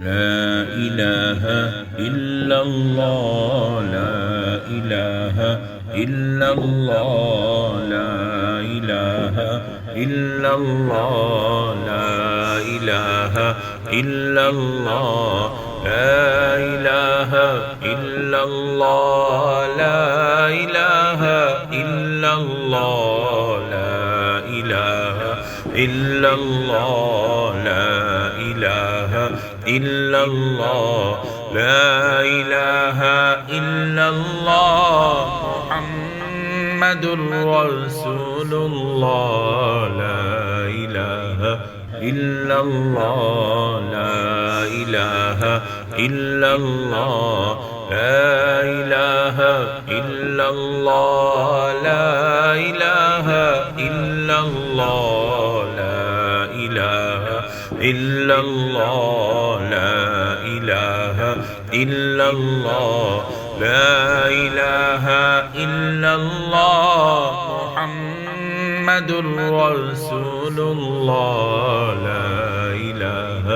لا إله إلا الله لا إله إلا الله لا إله إلا الله لا إله إلا الله لا إله إلا الله لا إله إلا الله لا إله إلا الله لا إله إلا الله لا إله إلا الله محمد رسول الله لا إله إلا الله لا إله إلا الله لا إله إلا الله لا إله إلا الله لا إله إلا الله لا إله إلا الله لا إله إلا الله محمد رسول الله لا إله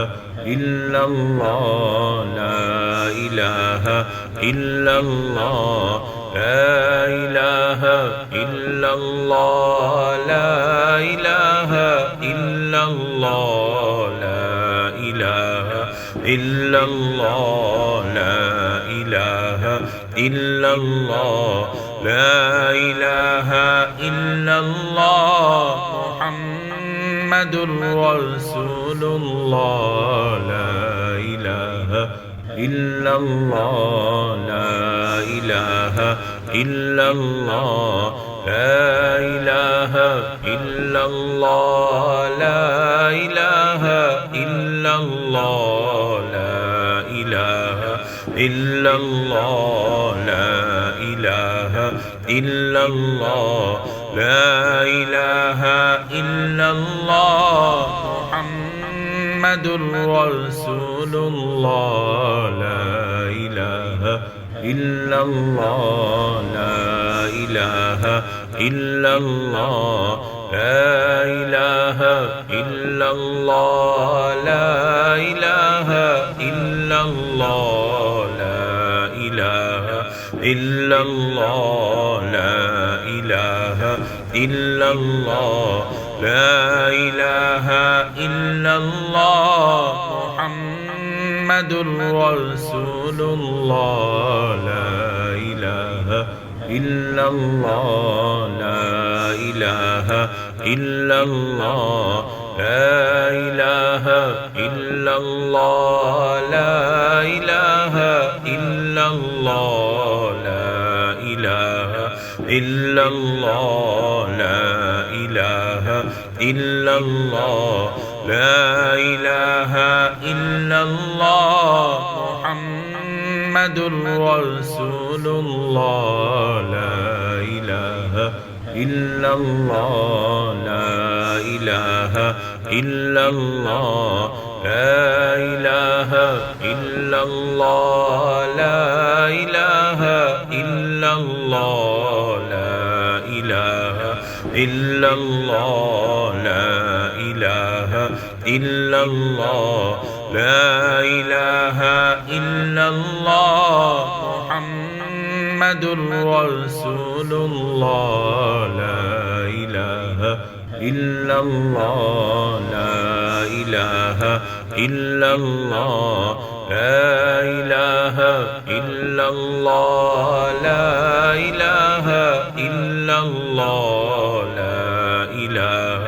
إلا الله لا إله إلا الله لا إله إلا الله لا إله إلا الله لا إله إلا الله لا إله إلا الله لا إله إلا الله محمد رسول الله لا إله إلا الله لا إله إلا الله لا إله إلا الله لا إله إلا الله لا إله إلا الله لا إله إلا الله لا إله إلا الله محمد رسول الله لا إله إلا الله لا إله إلا الله لا إله إلا الله لا إله إلا الله لا إله إلا الله لا إله إلا الله لا إله إلا الله محمد رسول الله لا إله إلا الله لا إله إلا الله لا إله إلا الله لا إله إلا الله لا إله إلا الله لا إله إلا الله لا إله إلا الله محمد رسول الله لا إله إلا الله لا إله إلا الله لا إله إلا الله لا إله إلا الله لا إله إلا الله لا إله إلا الله لا إله إلا الله محمد رسول الله لا إله إلا الله لا إله إلا الله لا إله إلا الله لا إله إلا الله لا إله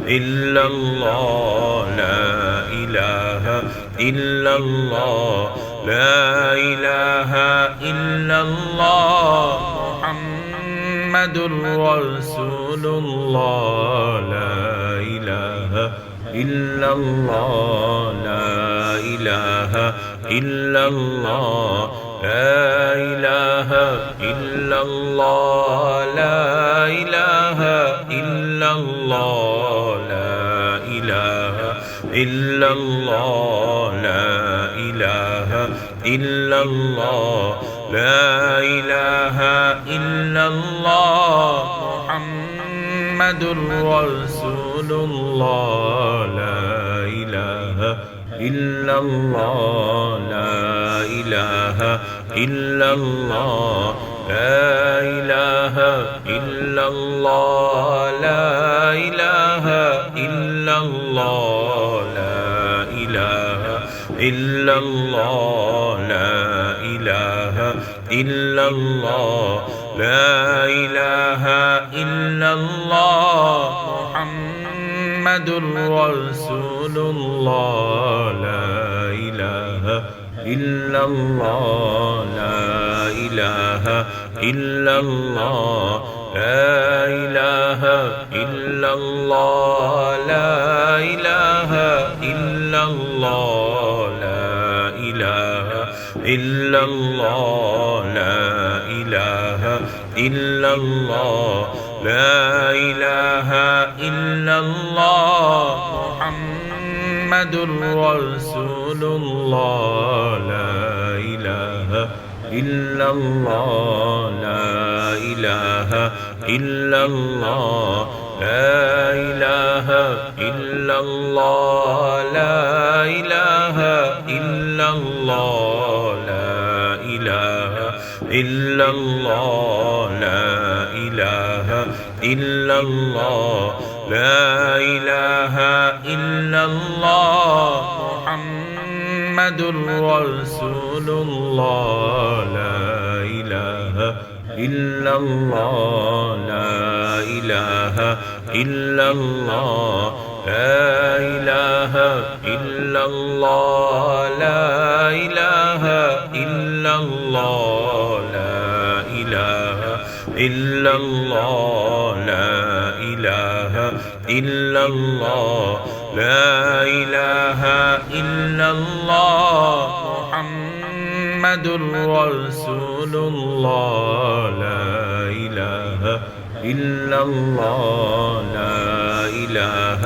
إلا الله لا إله إلا الله لا إله إلا الله محمد رسول الله لا إله إلا الله لا إله إلا الله لا إله إلا الله لا إله إلا الله لا إله إلا الله لا إله إلا الله لا إله إلا الله محمد رسول الله لا إله إلا الله لا إله إلا الله لا إله إلا الله لا إله إلا الله لا إله إلا الله لا إله إلا الله لا إله إلا الله محمد رسول الله لا إله إلا الله لا إله إلا الله لا إله إلا الله لا إله إلا الله لا إله إلا الله لا إله إلا الله لا إله إلا الله محمد رسول الله لا إله إلا الله لا إله إلا الله لا إله إلا الله لا إله إلا الله لا إله إلا الله لا إله إلا الله لا إله إلا الله محمد رسول الله لا إله إلا الله لا إله إلا الله لا إله إلا الله لا إله إلا الله لا إله إلا الله لا إله إلا الله لا إله إلا الله محمد رسول الله لا إله إلا الله لا إله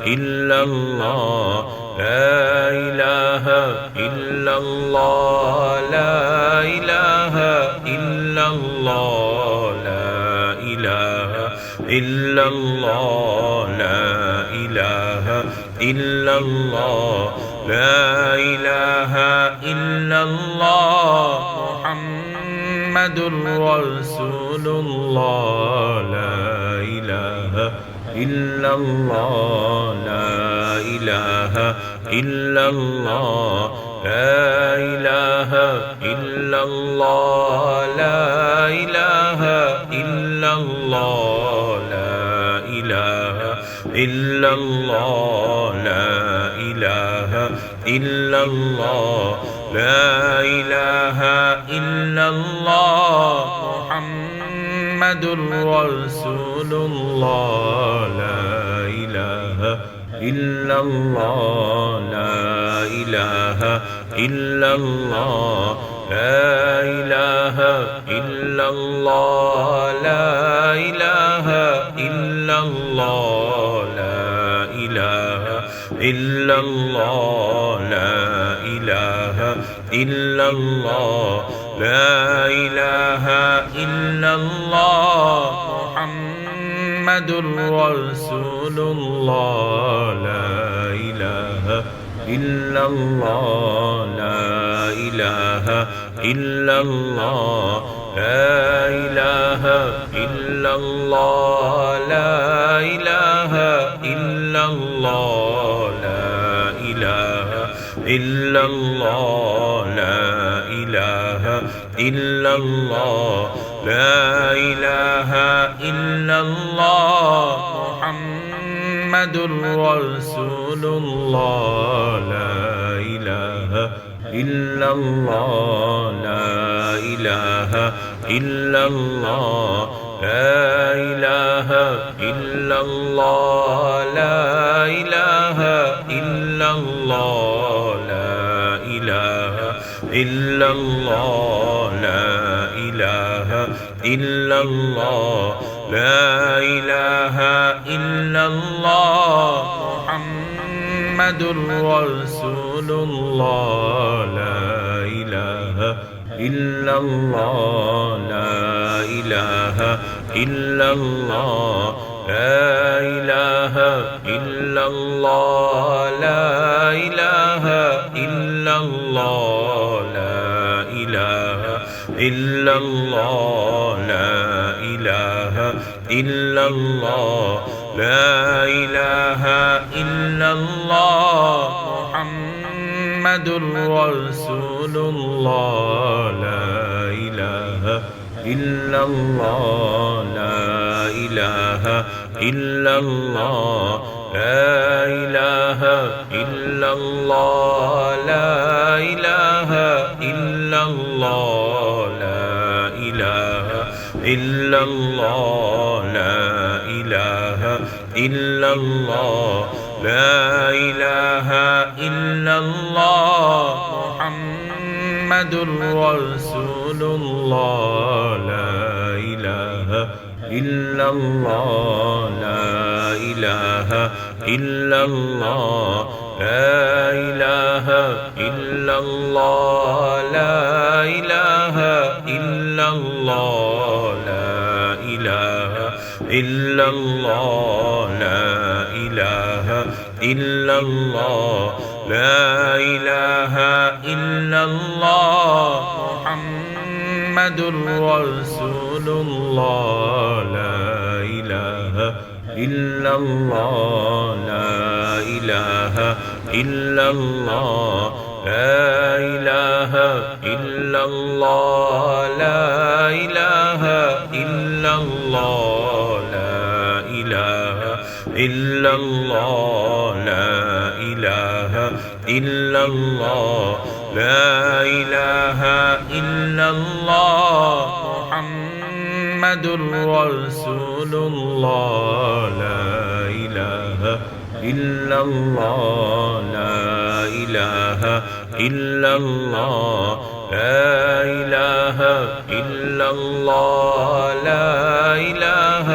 إلا الله لا إله إلا الله لا إله إلا الله لا إله إلا الله لا إله إلا الله لا إله إلا الله محمد رسول الله لا إله إلا الله لا إله إلا الله لا إله إلا الله لا إله إلا الله لا إله إلا الله لا إله إلا الله لا إله إلا الله محمد رسول الله لا إله إلا الله لا إله إلا الله لا إله إلا الله لا إله إلا الله لا إله إلا الله لا إله إلا الله لا إله إلا الله محمد رسول الله لا إله إلا الله لا إله إلا الله لا إله إلا الله لا إله إلا الله لا إله إلا الله لا إله إلا الله لا إله إلا الله محمد رسول الله لا إله إلا الله لا إله إلا الله لا إله إلا الله لا إله إلا الله لا إله إلا الله لا إله إلا الله لا إله إلا الله محمد رسول الله لا إله إلا الله لا إله إلا الله لا إله إلا الله لا إله الله لا إله إلا الله لا إله إلا الله لا إله إلا الله محمد رسول الله لا إله إلا الله لا إله إلا الله لا إله إلا الله لا إله إلا الله لا إله إلا الله لا إله إلا الله لا إله إلا الله محمد رسول الله لا إله إلا الله لا إله إلا الله لا إله إلا الله لا إله إلا الله لا إله إلا الله لا إله إلا الله لا إله إلا الله محمد رسول الله لا إله إلا الله لا إله إلا الله لا إله إلا الله لا إله إلا الله لا إله إلا الله لا إله إلا الله لا إله إلا الله محمد رسول الله لا إله إلا الله لا إله إلا الله لا إله إلا الله لا إله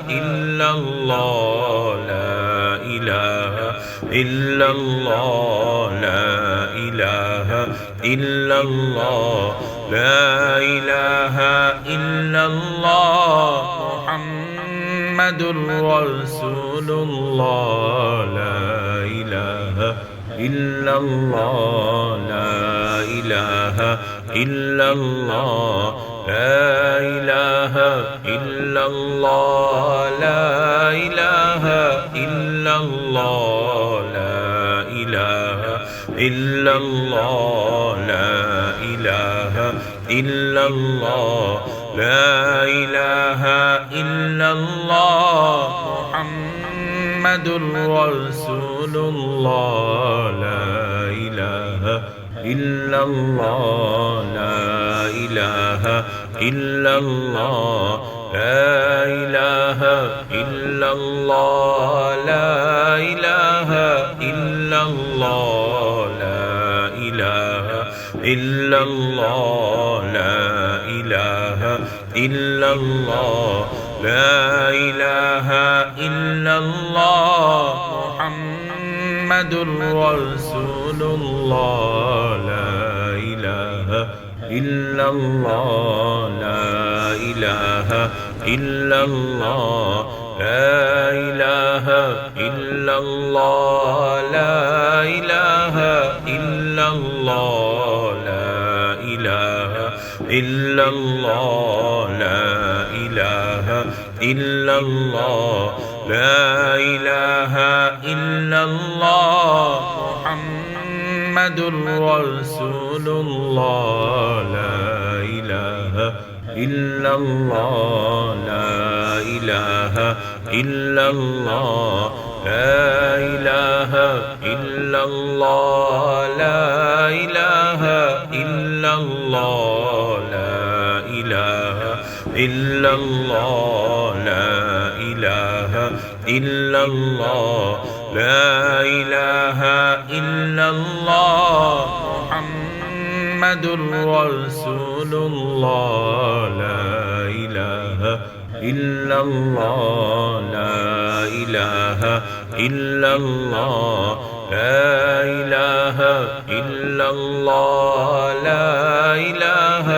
إلا الله لا إله إلا الله لا إله إلا الله لا إله إلا الله محمد رسول الله لا إله إلا الله لا إله إلا الله لا إله إلا الله لا إله إلا الله لا إله إلا الله لا إله إلا الله لا إله إلا الله محمد رسول الله لا إله إلا الله لا إله إلا الله لا إله إلا الله لا إله إلا الله لا إله إلا الله لا إله إلا الله لا إله إلا الله محمد رسول الله لا إله إلا الله لا إله إلا الله لا إله إلا الله لا إله إلا الله لا إله إلا الله لا إله إلا الله لا إله إلا الله محمد رسول الله لا إله إلا الله لا إله إلا الله لا إله إلا الله لا إله إلا الله لا إله إلا الله لا إله إلا الله لا إله إلا الله محمد رسول الله لا إله إلا الله لا إله إلا الله لا إله إلا الله لا إله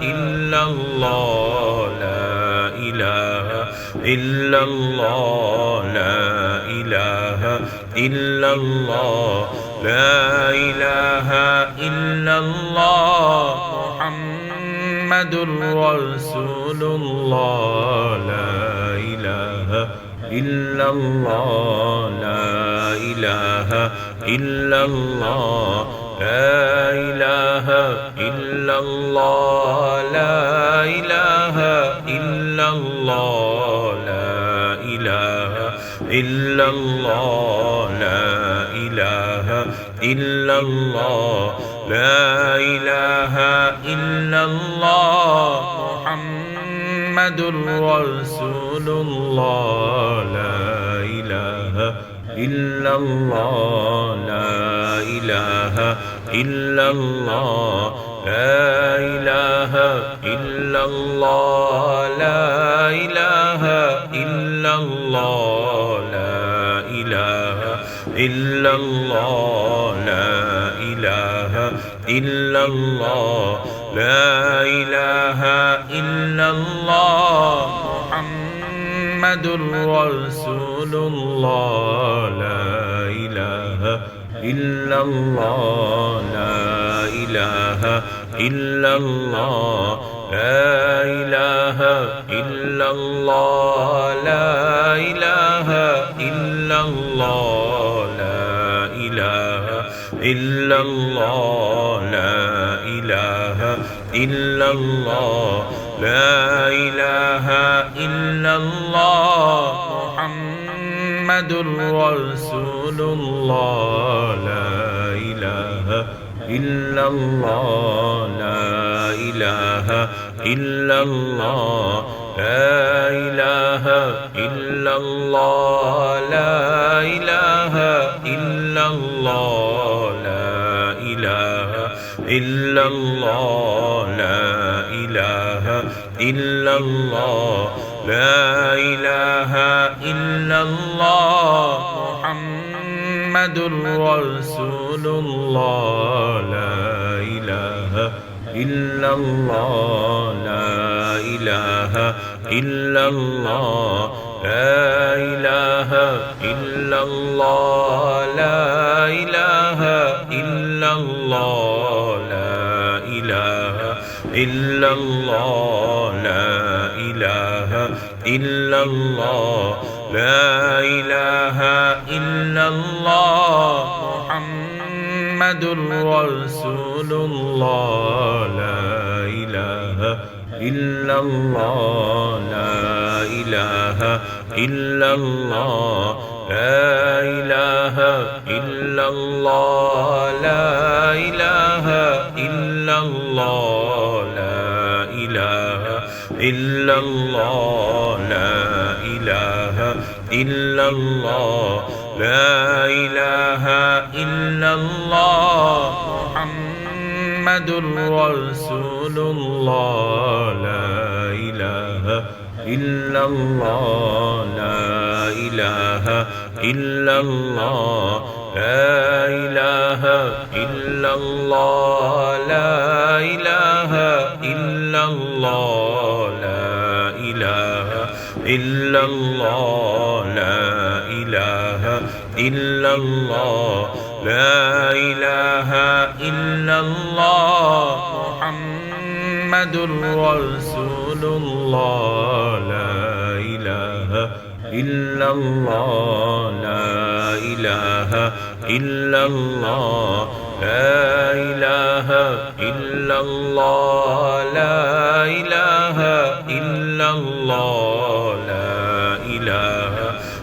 إلا الله لا إله إلا الله لا إله إلا الله لا إله إلا إلا الله محمد رسول الله لا إله إلا الله لا إله إلا الله لا إله إلا الله لا إله إلا الله لا إله إلا الله لا إله إلا الله لا إله إلا الله محمد رسول الله لا إله إلا الله لا إله إلا الله لا إله إلا الله لا إله إلا الله لا إله إلا الله لا إله إلا الله لا إله إلا الله محمد رسول الله لا إله إلا الله لا إله إلا الله لا إله إلا الله لا إله إلا الله لا إله إلا الله لا إله إلا الله لا إله إلا الله محمد رسول الله لا إله إلا الله لا إله إلا الله لا إله إلا الله لا إله إلا الله لا إله إلا الله لا إله إلا الله لا إله إلا الله محمد رسول الله لا إله إلا الله لا إله إلا الله لا إله إلا الله لا إله إلا الله لا إله إلا الله لا إله إلا الله لا إله إلا الله محمد رسول الله لا إله إلا الله لا إله إلا الله لا إله إلا الله لا إله إلا الله لا إله إلا الله لا إله إلا الله لا إله إلا الله محمد رسول الله لا إله إلا الله لا إله إلا الله لا إله إلا الله لا إله إلا الله لا إله إلا الله لا إله إلا الله لا إله إلا الله محمد رسول الله لا إله إلا الله لا إله إلا الله لا إله إلا الله لا إله إلا الله لا إله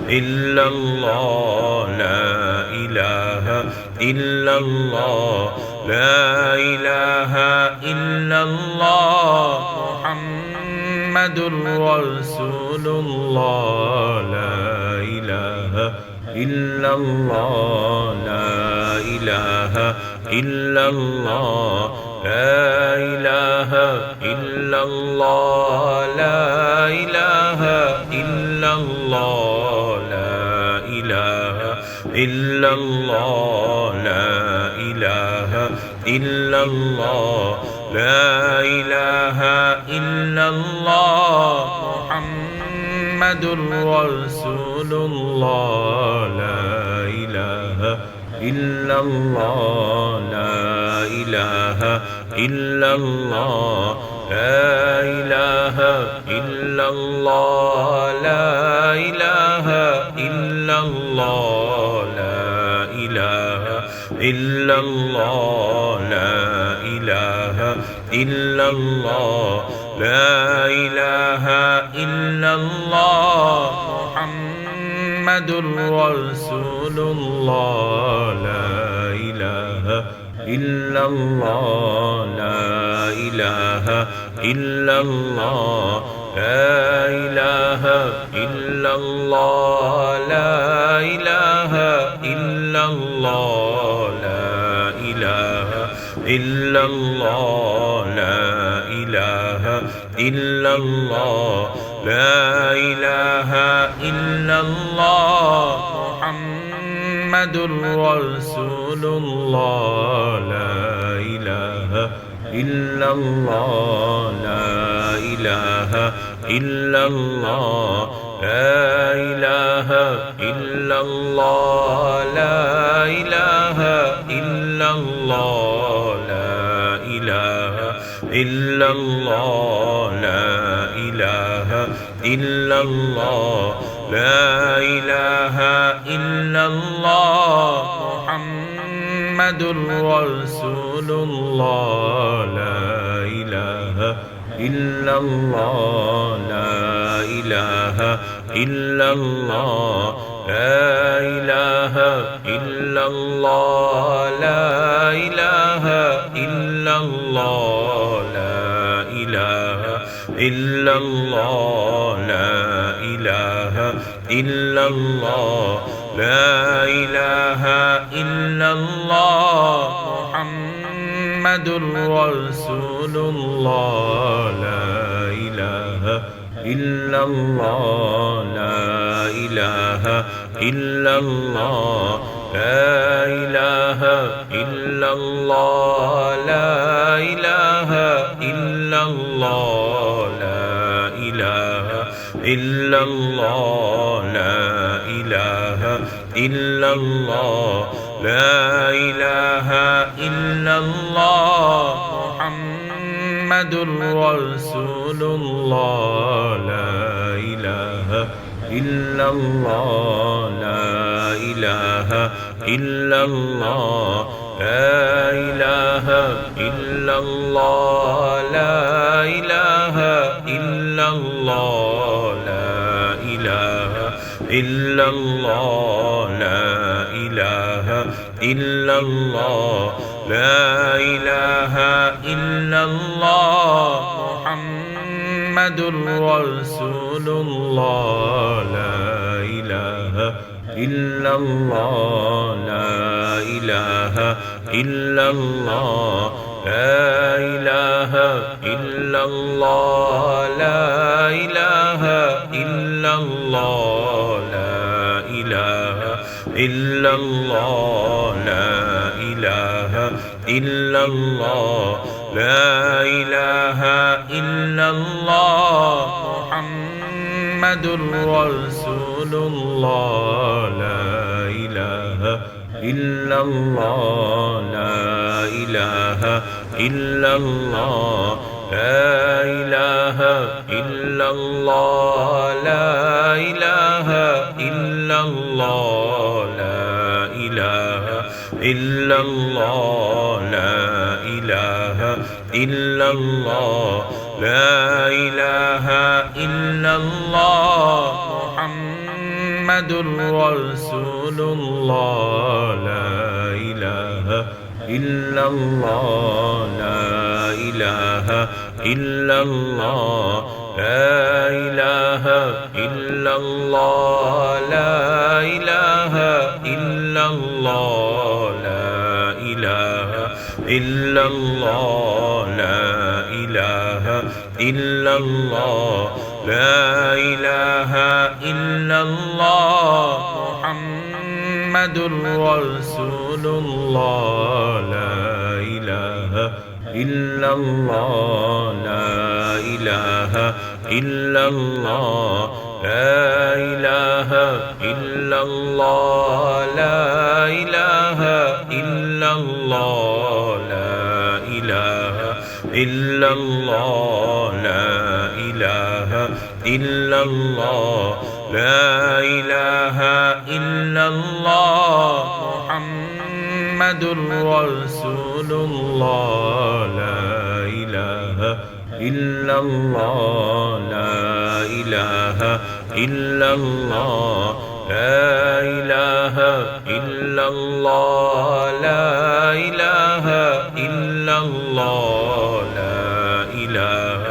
إلا الله لا إله إلا الله لا إله إلا الله محمد رسول الله لا إله إلا الله لا إله إلا الله لا إله إلا الله لا إله إلا الله لا إله إلا الله لا إله إلا الله لا إله إلا الله محمد رسول الله لا إله إلا الله لا إله إلا الله لا إله إلا الله لا إله إلا الله لا إله إلا الله لا إله إلا الله لا إله إلا الله محمد رسول الله لا إله إلا الله لا إله إلا الله لا إله إلا الله لا إله إلا الله لا إله إلا الله لا إله إلا الله لا إله إلا الله محمد رسول الله لا إله إلا الله لا إله إلا الله لا إله إلا الله لا إله إلا الله لا إله إلا الله لا إله إلا الله لا إله إلا الله محمد رسول الله لا إله إلا الله لا إله إلا الله لا إله إلا الله لا إله إلا الله لا إله إلا الله لا إله إلا الله لا إله إلا الله محمد رسول الله لا إله إلا الله لا إله إلا الله لا إله إلا الله لا إله إلا الله لا إله إلا الله لا إله إلا الله لا إله إلا الله محمد رسول الله لا إله إلا الله لا إله إلا الله لا إله إلا الله لا إله إلا الله لا إله إلا الله لا إله إلا الله لا إله إلا الله محمد رسول الله لا إله إلا الله لا إله إلا الله لا إله إلا الله لا إله إلا الله لا إله إلا الله لا إله إلا الله لا إله إلا الله محمد رسول الله لا إله إلا الله لا إله إلا الله لا إله إلا الله لا إله إلا الله لا إله إلا الله لا إله إلا الله لا إله إلا الله محمد رسول الله لا إله إلا الله لا إله إلا الله لا إله إلا الله لا إله إلا الله لا إله إلا الله لا إله إلا الله لا إله إلا الله محمد رسول الله لا إله إلا الله لا إله إلا الله لا إله إلا الله لا إله إلا الله لا إلا الله لا إله إلا الله لا إله إلا الله محمد رسول الله لا إله إلا الله لا إله إلا الله لا إله إلا الله لا إله إلا الله لا إله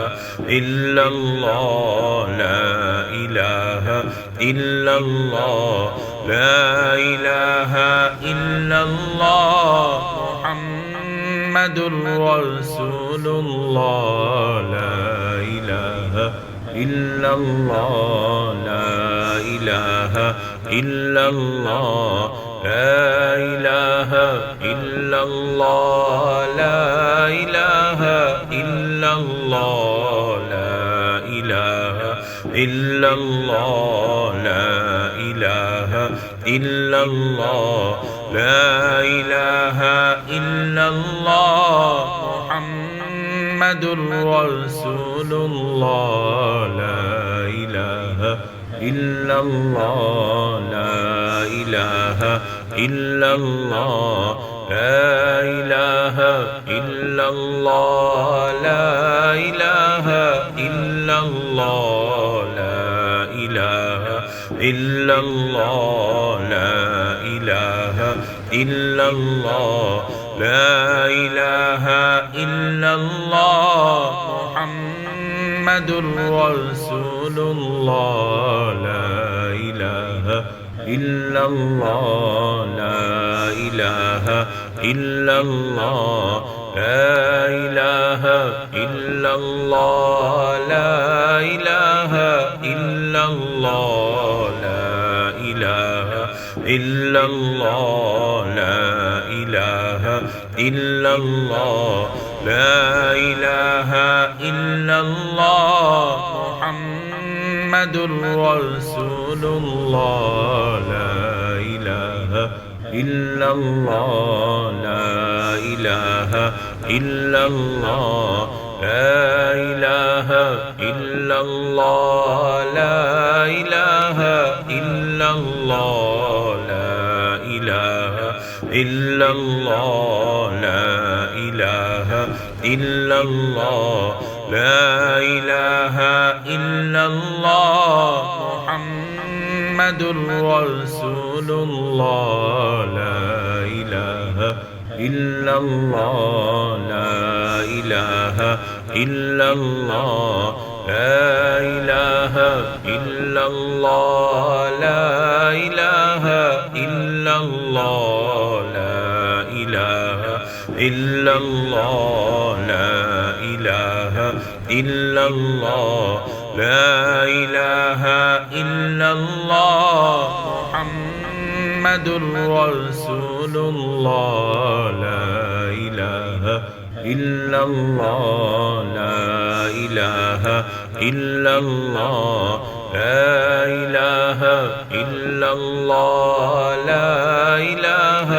إلا الله لا إله إلا الله لا إله إلا الله محمد رسول الله لا إله إلا الله لا إله إلا الله لا إله إلا الله لا إله إلا الله لا إله إلا الله لا إله إلا الله لا إله إلا الله محمد رسول الله لا إله إلا الله لا إله إلا الله لا إله إلا الله لا إله إلا الله لا إله إلا الله لا إله إلا الله لا إله إلا الله محمد رسول الله لا إله إلا الله لا إله إلا الله لا إله إلا الله لا إله إلا الله لا إله إلا الله لا إله إلا الله لا إله إلا الله محمد رسول الله لا إله إلا الله لا إله إلا الله لا إله إلا الله لا إله إلا الله لا إله إلا الله لا إله إلا الله لا إله إلا الله محمد رسول الله لا إله إلا الله لا إله إلا الله لا إله إلا الله لا إله إلا الله لا إله إلا الله لا إله إلا الله لا إله إلا الله محمد رسول الله لا إله إلا الله لا إله إلا الله لا إله إلا الله لا إله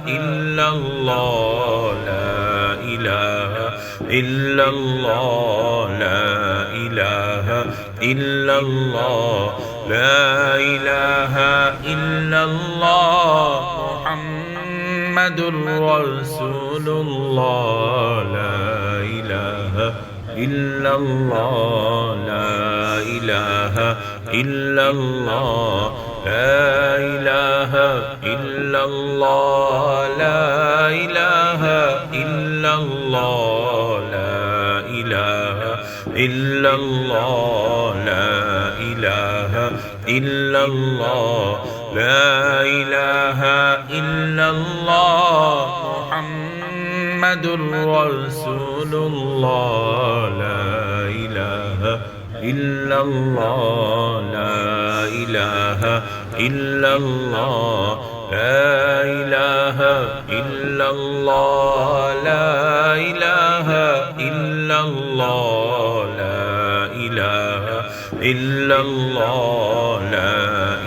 إلا الله لا إله إلا الله لا إله إلا الله لا إله إلا الله محمد رسول الله لا إله إلا الله لا إله إلا الله لا إله إلا الله لا إله إلا الله لا إله إلا الله لا إله إلا الله لا إله إلا الله محمد رسول الله لا إله إلا الله لا إله إلا الله لا إله إلا الله لا إله إلا الله لا إله إلا الله لا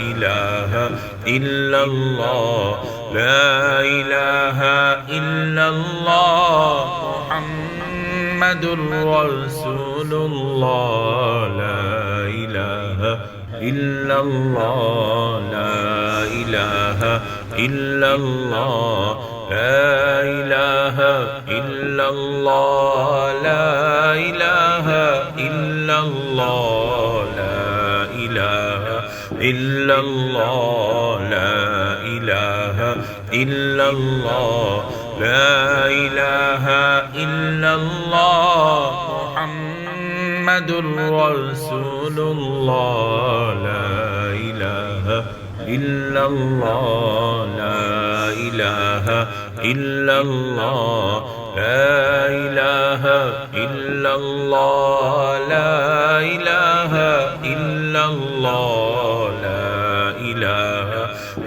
إله إلا الله لا إله إلا الله محمد رسول الله لا إله إلا الله لا إله إلا الله لا إله إلا الله لا إله إلا الله لا إله إلا الله لا إله إلا الله لا إله إلا الله محمد رسول الله لا إله إلا الله لا إله إلا الله لا إله إلا الله لا إله إلا الله لا إله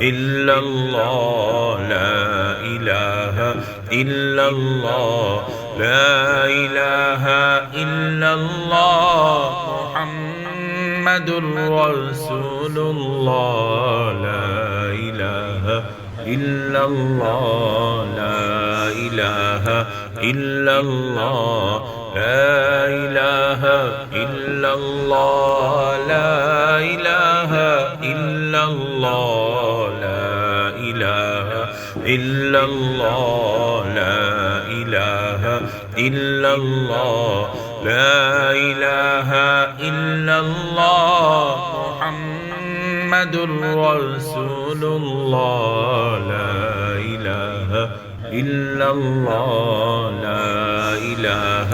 إلا الله لا إله إلا الله لا إله إلا الله محمد رسول الله لا إله إلا الله لا إله إلا الله لا إله إلا الله لا إله إلا الله لا إله إلا الله لا إله إلا الله لا إله إلا الله محمد رسول الله لا إله إلا الله لا إله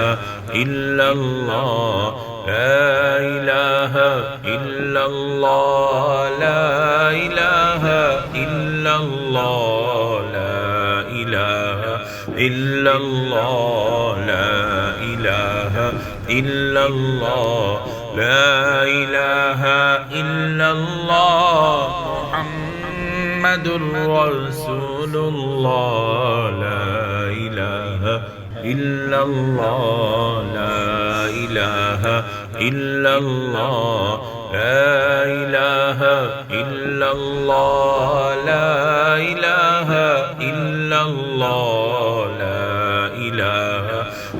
إلا الله لا إله إلا الله لا إله إلا الله لا إله إلا الله لا إله إلا الله لا إله إلا الله محمد رسول الله لا إله إلا الله لا إله إلا الله لا إله إلا الله لا إله إلا الله لا إله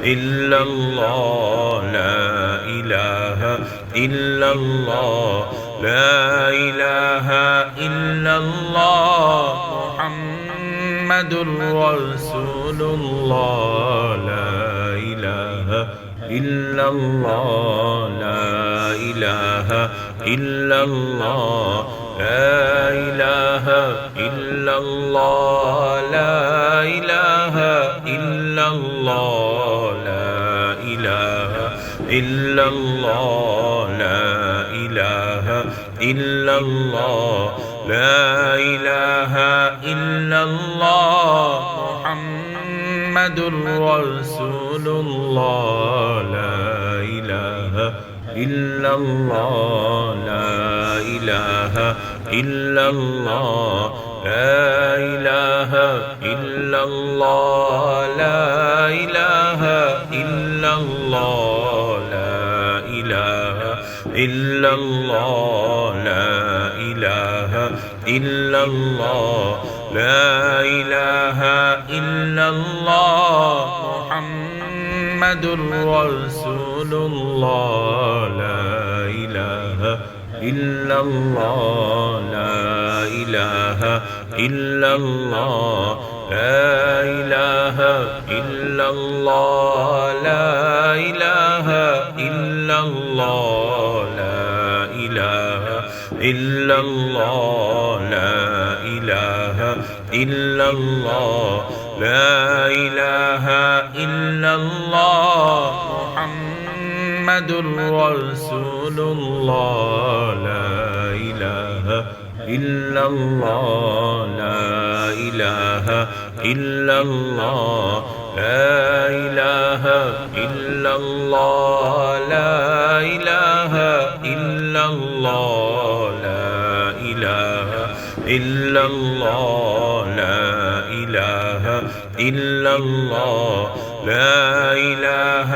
إلا الله لا إله إلا الله لا إله إلا الله محمد رسول الله لا إله إلا الله لا إله إلا الله لا إله إلا الله لا إله إلا الله لا إله إلا الله لا إله إلا الله لا إله إلا الله محمد رسول الله لا إله إلا الله لا إله إلا الله لا إله إلا الله لا إله إلا الله لا إله إلا الله لا إله إلا الله لا إله إلا الله محمد رسول الله لا إله إلا الله لا إله إلا الله لا إله إلا الله لا إله إلا الله لا إله إلا الله لا إله إلا الله لا إله إلا الله محمد رسول الله لا إله إلا الله لا إله إلا الله لا إله إلا الله لا إله إلا الله لا إله إلا الله لا إله إلا الله لا إله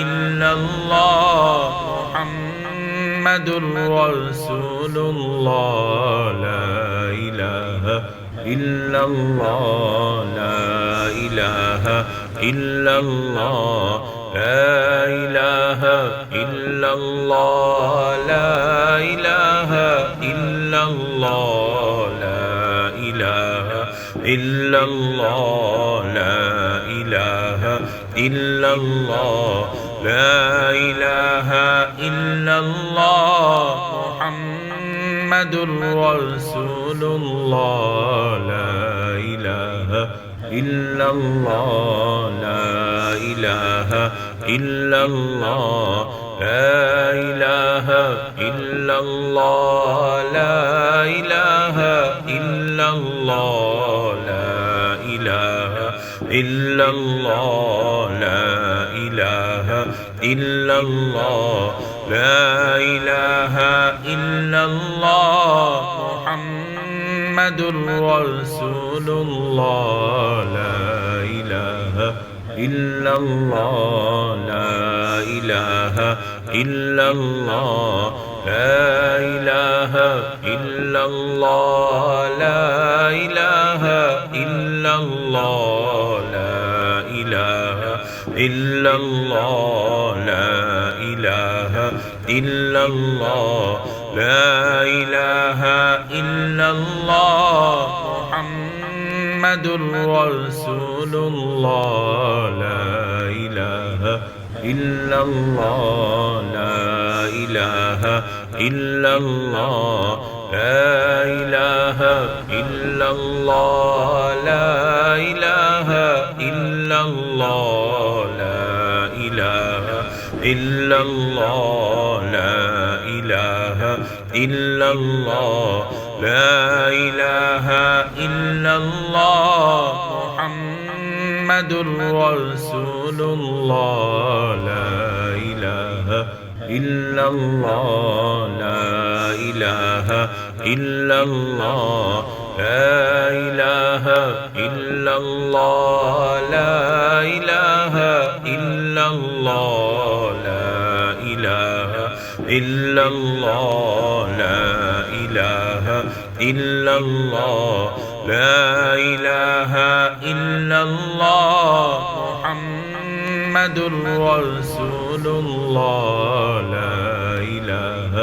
إلا الله محمد رسول الله لا إله إلا الله لا إله إلا الله لا إلا الله لا إله إلا الله لا إله إلا الله لا إله إلا الله لا إله إلا الله محمد رسول الله لا إله إلا الله لا إله إلا الله لا إله إلا الله لا إله إلا الله لا إله إلا الله لا إله إلا الله لا إله إلا الله محمد رسول الله لا إله إلا الله لا إله إلا الله لا إله إلا الله لا إله إلا الله لا إله إلا الله لا إله إلا الله لا إله إلا الله محمد رسول الله لا إله إلا الله لا إله إلا الله لا إله إلا الله لا إله إلا الله لا إله إلا الله لا إله إلا الله لا إله إلا الله محمد رسول الله لا إله إلا الله لا إله إلا الله لا إله إلا الله لا إله إلا الله لا إله إلا الله لا إله إلا الله لا إله إلا الله محمد رسول الله لا إله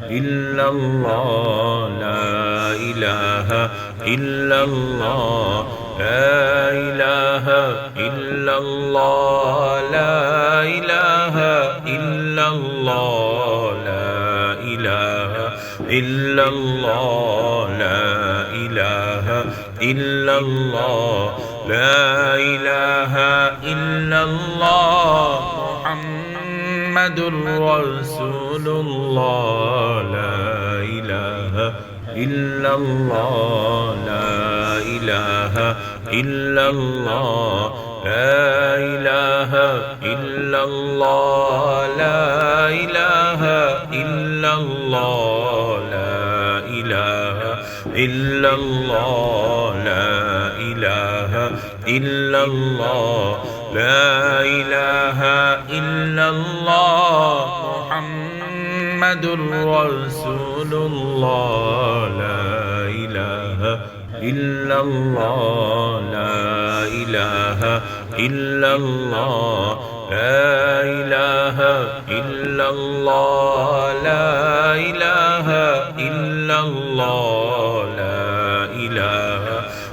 إلا الله لا إله إلا الله لا إله إلا الله لا إله إلا الله لا إله إلا الله لا إله إلا الله لا إله إلا الله محمد رسول الله لا إله إلا الله لا إله إلا الله لا إله إلا الله لا إله إلا الله لا إله إلا الله لا إله إلا الله لا إله إلا الله محمد رسول الله لا إله إلا الله لا إله إلا الله لا إله إلا الله لا إله إلا الله لا إله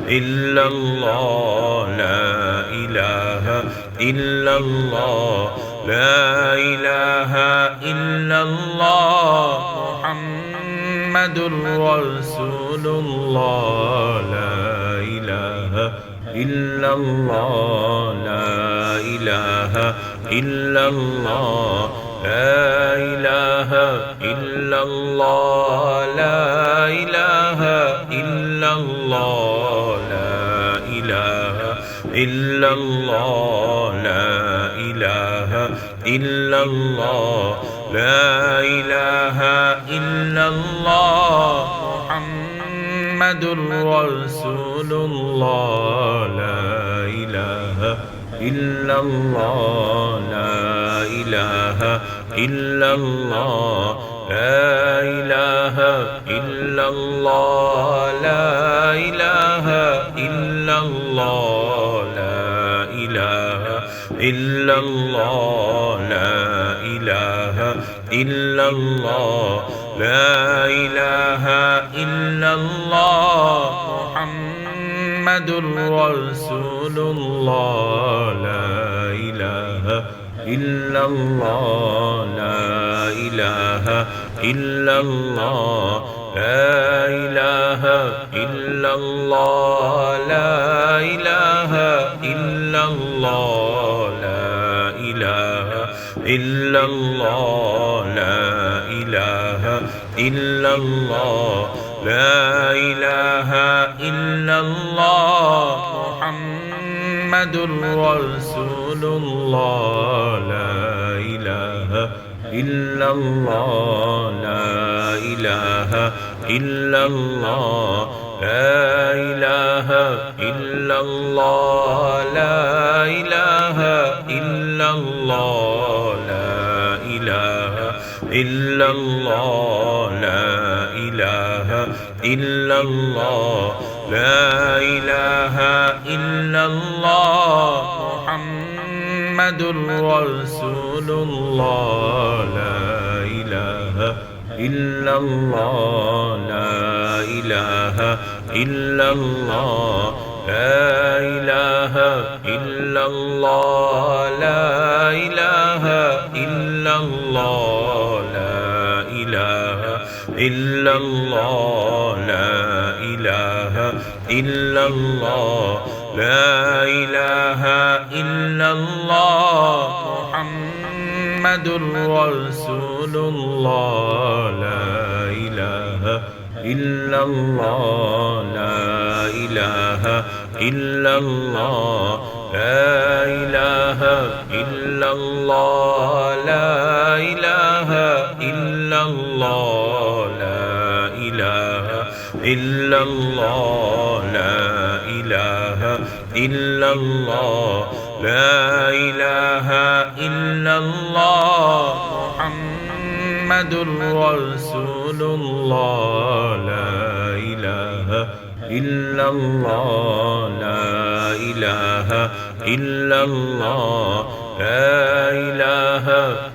إلا الله لا إله إلا الله لا إله إلا الله محمد رسول الله لا إله إلا الله لا إله إلا الله لا إله إلا الله لا إله إلا الله لا إله إلا الله لا إله إلا الله لا إله إلا الله محمد رسول الله لا إله إلا الله لا إله إلا الله لا إله إلا الله لا إله إلا الله لا إله إلا الله لا إله إلا الله لا إله إلا الله محمد رسول الله لا إله إلا الله لا إله إلا الله لا إله إلا الله لا إله إلا الله لا إله إلا الله لا إله إلا الله لا إله إلا الله محمد رسول الله لا إله إلا الله لا إله إلا الله لا إله إلا الله لا إله إلا الله لا إله إلا الله لا إله إلا الله لا إله إلا الله محمد رسول الله لا إله إلا الله لا إله إلا الله لا إله إلا الله لا إله إلا الله لا إله إلا الله لا إله إلا الله لا إله إلا الله محمد رسول الله لا إله إلا الله لا إله إلا الله لا إله إلا الله لا إله إلا الله لا إله إلا الله لا إله إلا الله لا إله إلا الله محمد رسول الله لا إله إلا الله لا إله إلا الله لا إله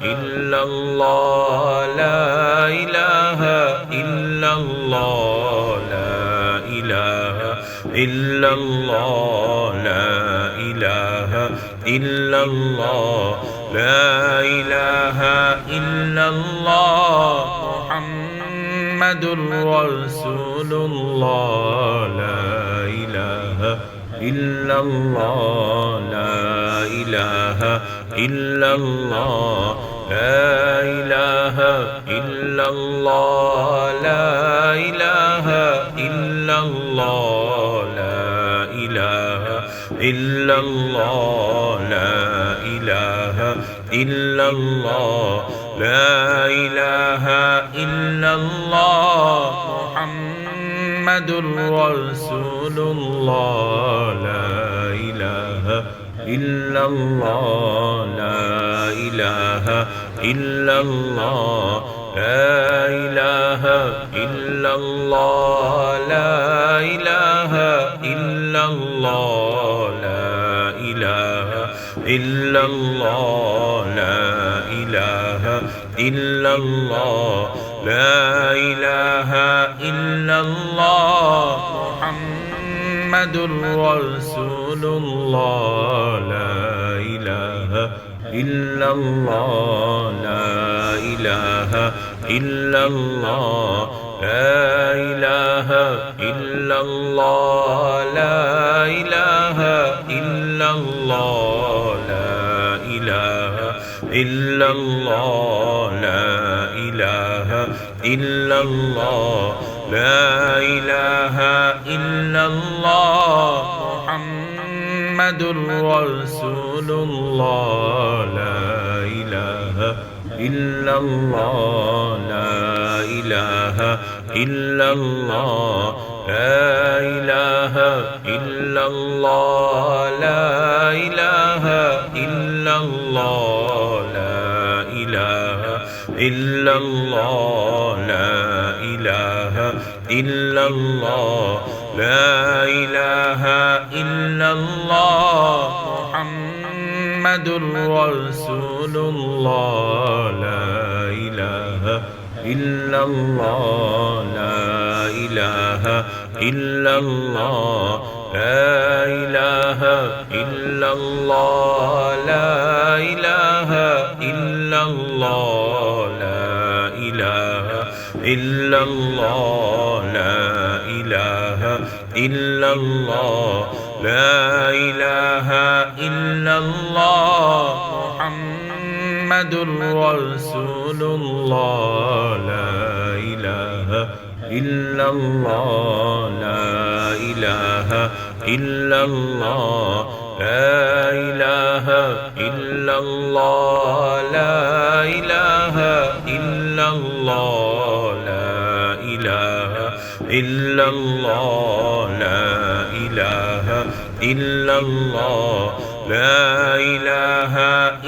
إلا الله لا إله إلا الله لا إله إلا الله لا إله إلا الله لا إله إلا الله محمد رسول الله لا إله إلا الله لا إله إلا الله لا إله إلا الله لا إله إلا الله لا إله إلا الله لا إله إلا الله لا إله إلا الله محمد رسول الله لا إله إلا الله لا إله إلا الله لا إله إلا الله لا إله إلا الله لا إله إلا الله لا إله إلا الله لا إله إلا الله محمد رسول الله لا إله إلا الله لا إله إلا الله لا إله إلا الله لا إله إلا الله لا إله إلا الله لا إله إلا الله لا إله إلا الله محمد رسول الله لا إله إلا الله لا إله إلا الله لا إله إلا الله لا إله إلا الله لا إله إلا الله لا إله إلا الله لا إله إلا الله محمد رسول الله لا إله إلا الله لا إله إلا الله لا إله إلا الله لا إله إلا الله لا إله إلا الله لا إله إلا الله لا إله إلا الله محمد رسول الله لا إله إلا الله لا إله إلا الله لا إله إلا الله لا إله إلا الله لا إله إلا الله لا إله إلا الله لا إله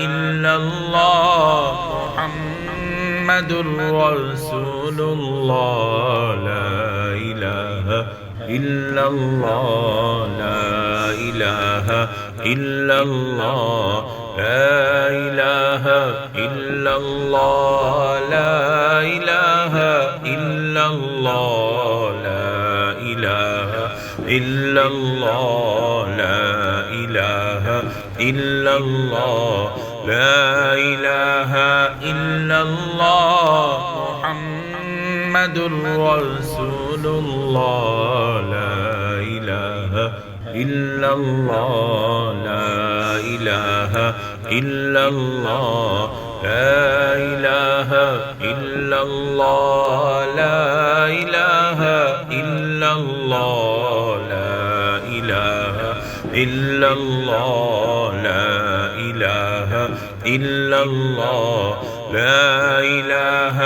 إلا الله محمد رسول الله لا إله إلا الله لا إله إلا الله لا إله إلا الله لا إله إلا الله لا إله إلا الله لا إله إلا الله لا إله إلا الله محمد رسول الله لا إله إلا الله لا إله إلا الله لا إله إلا الله لا إله إلا الله لا إله إلا الله لا إله إلا الله لا إله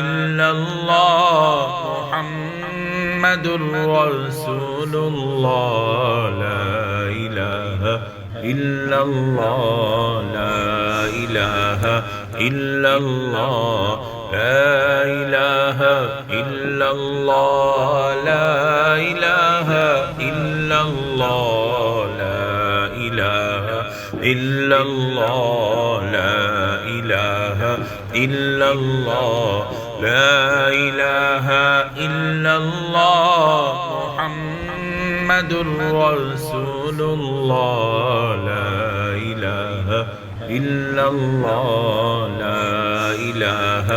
إلا الله محمد رسول الله لا إله إلا الله لا إله إلا الله لا إله إلا الله لا إله إلا الله لا إله إلا الله لا إله إلا الله لا إله إلا الله محمد رسول الله لا إله إلا الله لا إله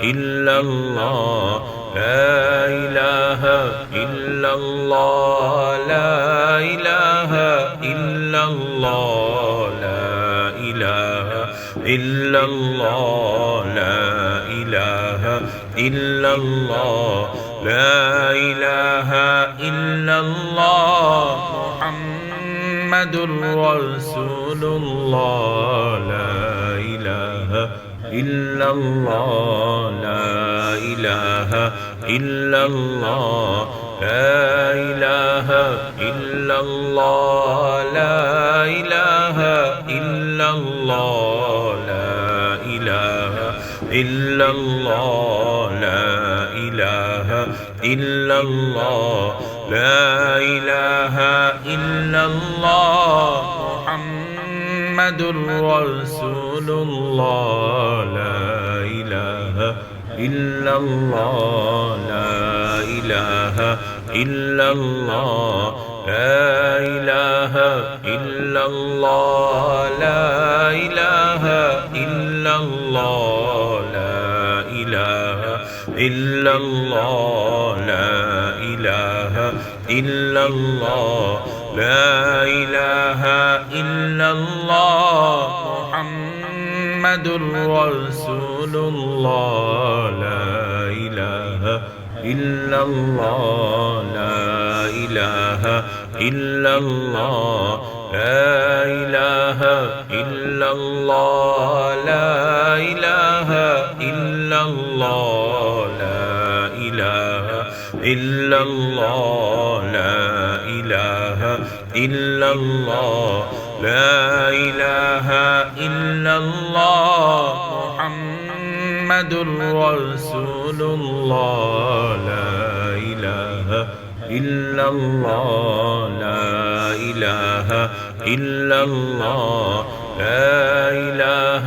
إلا الله لا إله إلا الله لا إله إلا الله لا إله إلا الله لا إله إلا الله لا إله إلا الله محمد رسول الله لا إله إلا الله لا إله إلا الله لا إله إلا الله لا إله إلا الله لا إله إلا الله لا إله إلا الله لا إله إلا الله محمد رسول الله لا إله إلا الله لا إله إلا الله لا إله إلا الله لا إله إلا الله لا إله إلا الله لا إله إلا الله لا إله إلا الله محمد رسول الله لا إله إلا الله لا إله إلا الله لا إله إلا الله لا إله إلا الله لا إله إلا الله لا إله إلا الله لا إله إلا الله محمد رسول الله لا إله إلا الله لا إله إلا الله لا إله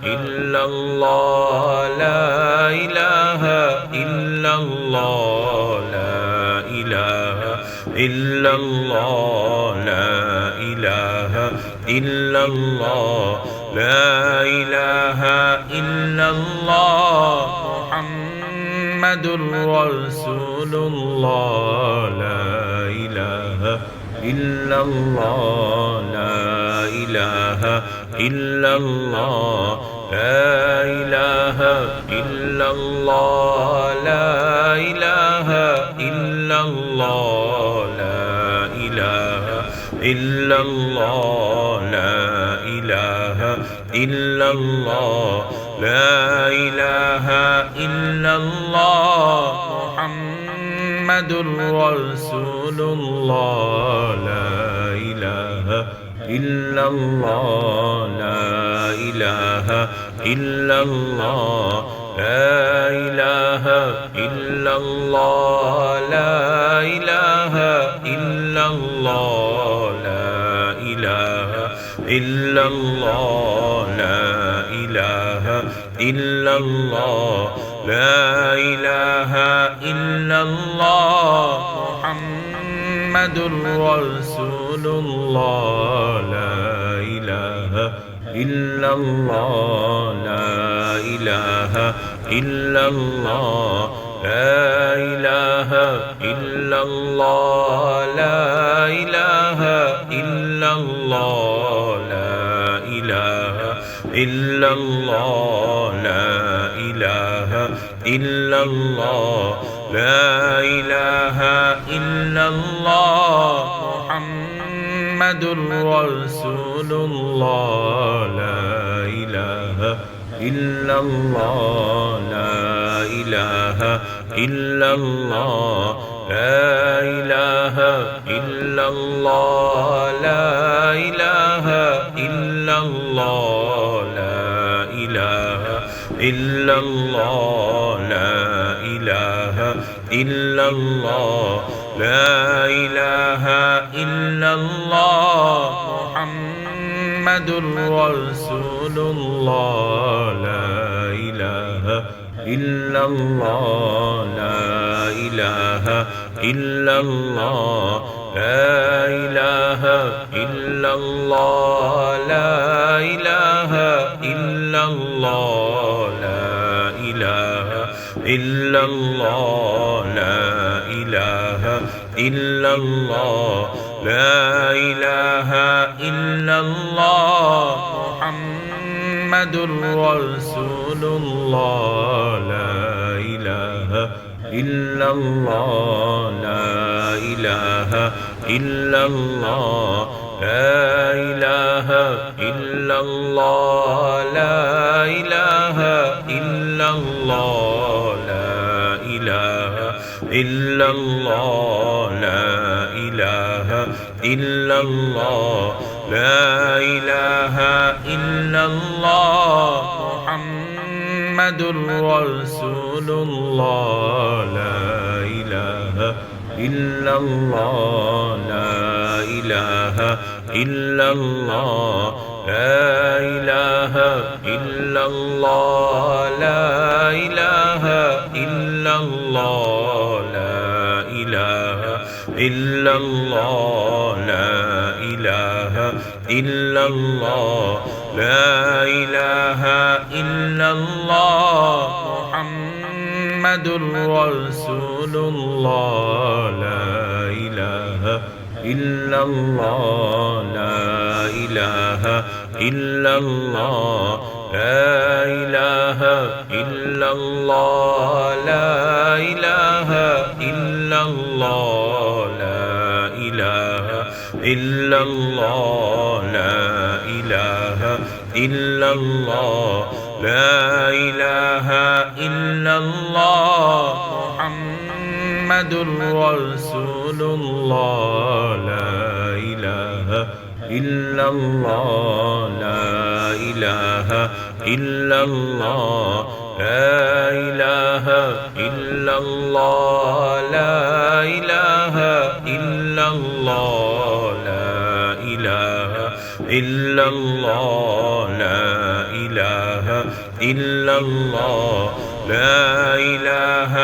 إلا الله لا إله الله لا إله إلا الله لا إله إلا الله محمد رسول الله لا إله إلا الله لا إله إلا الله لا إله إلا الله لا إله إلا الله لا إله إلا الله لا إله إلا الله لا إله إلا الله محمد رسول الله لا إله إلا الله لا إله إلا الله لا إله إلا الله لا إله إلا الله لا إله إلا الله لا إله إلا الله لا إله إلا الله محمد رسول الله لا إله إلا الله لا إله إلا الله لا إله إلا الله لا إله إلا الله لا إله إلا الله لا إله إلا الله لا إله إلا الله محمد رسول الله لا إله إلا الله لا إله إلا الله لا إله إلا الله لا إله إلا الله لا إله إلا الله لا إله إلا الله لا إله إلا الله محمد رسول الله لا إله إلا الله لا إله إلا الله لا إله إلا الله لا إله إلا الله لا إله إلا الله لا إله إلا الله لا إله إلا الله محمد رسول الله لا إله إلا الله لا إله إلا الله لا إله إلا الله لا إله إلا الله لا إله إلا الله لا إله إلا الله لا إله إلا الله محمد رسول الله لا إله إلا الله لا إله إلا الله لا إله إلا الله لا إله إلا الله لا إله إلا الله لا إله إلا الله لا إله إلا الله محمد رسول الله لا إله إلا الله لا إله إلا الله لا إله إلا الله لا إله إلا الله لا إله إلا الله لا إله إلا الله لا إله إلا الله محمد رسول الله لا إله إلا الله لا إله إلا الله لا إله إلا الله لا إله إلا الله لا إله إلا الله لا إله إلا الله لا إله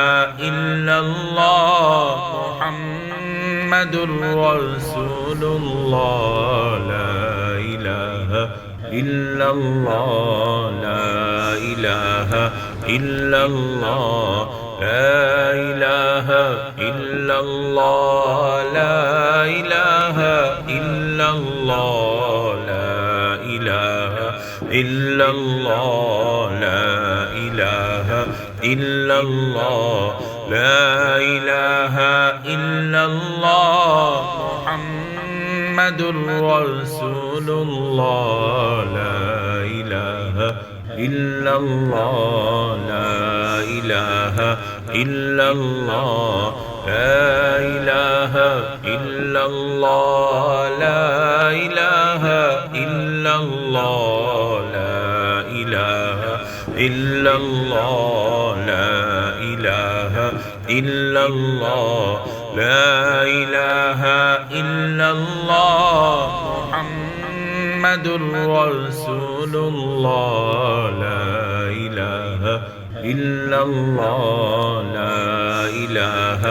إلا الله محمد رسول رسول الله لا إله إلا الله لا إله إلا الله لا إله إلا الله لا إله إلا الله لا إله إلا الله لا إله إلا الله لا إله إلا الله محمد رسول الله لا إله إلا الله لا إله إلا الله لا إله إلا الله لا إله إلا الله لا إله إلا الله لا إله إلا الله لا إله إلا الله محمد رسول الله لا إله إلا الله لا إله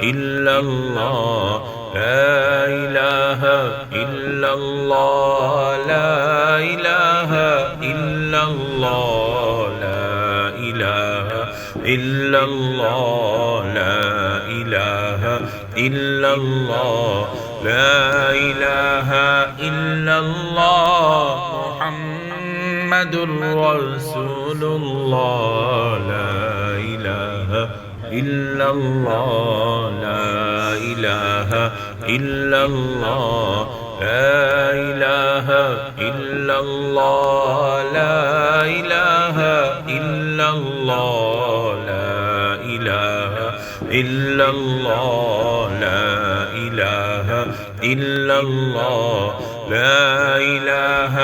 إلا الله لا إله إلا الله لا إله إلا الله لا إله إلا الله لا إله إلا الله لا إله إلا الله محمد رسول الله لا إله إلا الله لا إله إلا الله لا إله إلا الله لا إله إلا الله لا إله إلا الله لا إله إلا الله لا إله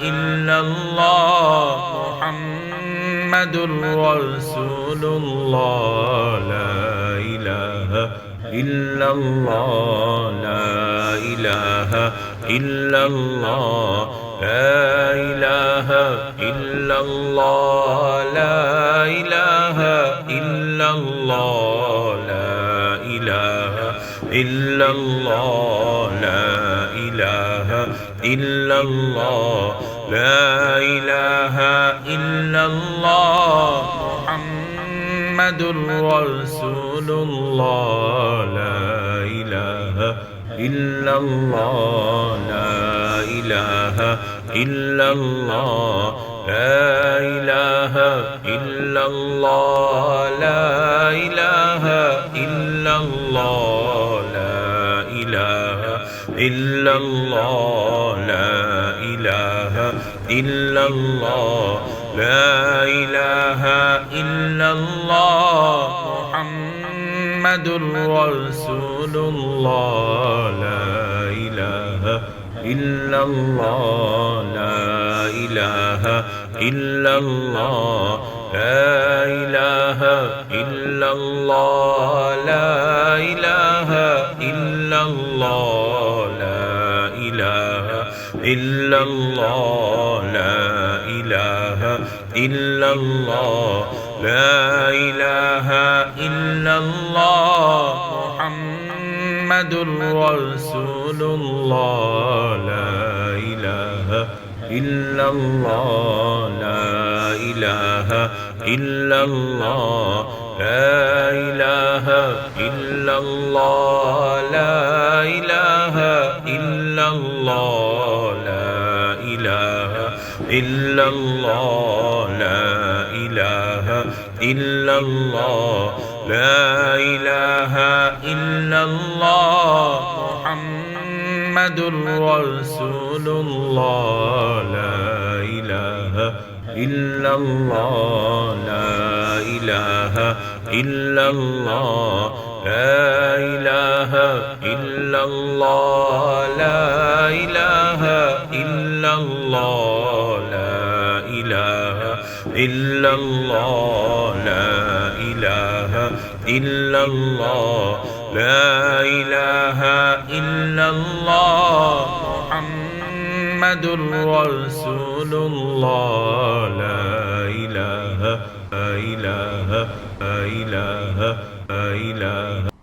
إلا الله محمد رسول الله لا إله إلا الله لا إله إلا الله لا إله إلا الله لا إله إلا الله لا إله إلا الله لا إله إلا الله لا إله إلا الله محمد رسول الله لا إله إلا الله لا إله إلا الله لا إله إلا الله لا إله إلا الله لا إله إلا الله لا إله إلا الله لا إله إلا الله محمد رسول الله لا إله إلا الله لا إله إلا الله لا إله إلا الله لا إله إلا الله لا إله إلا الله لا إله إلا الله لا إله إلا الله محمد رسول الله لا إله إلا الله لا إله إلا الله لا إله إلا الله لا إله إلا الله لا إله إلا الله لا إله إلا الله لا إله إلا الله محمد رسول الله لا إله إلا الله لا إله إلا الله لا إله إلا الله لا إله إلا الله لا إله إلا الله لا إله إلا الله لا إله إلا الله محمد رسول الله لا إله إلا الله لا إله إلا الله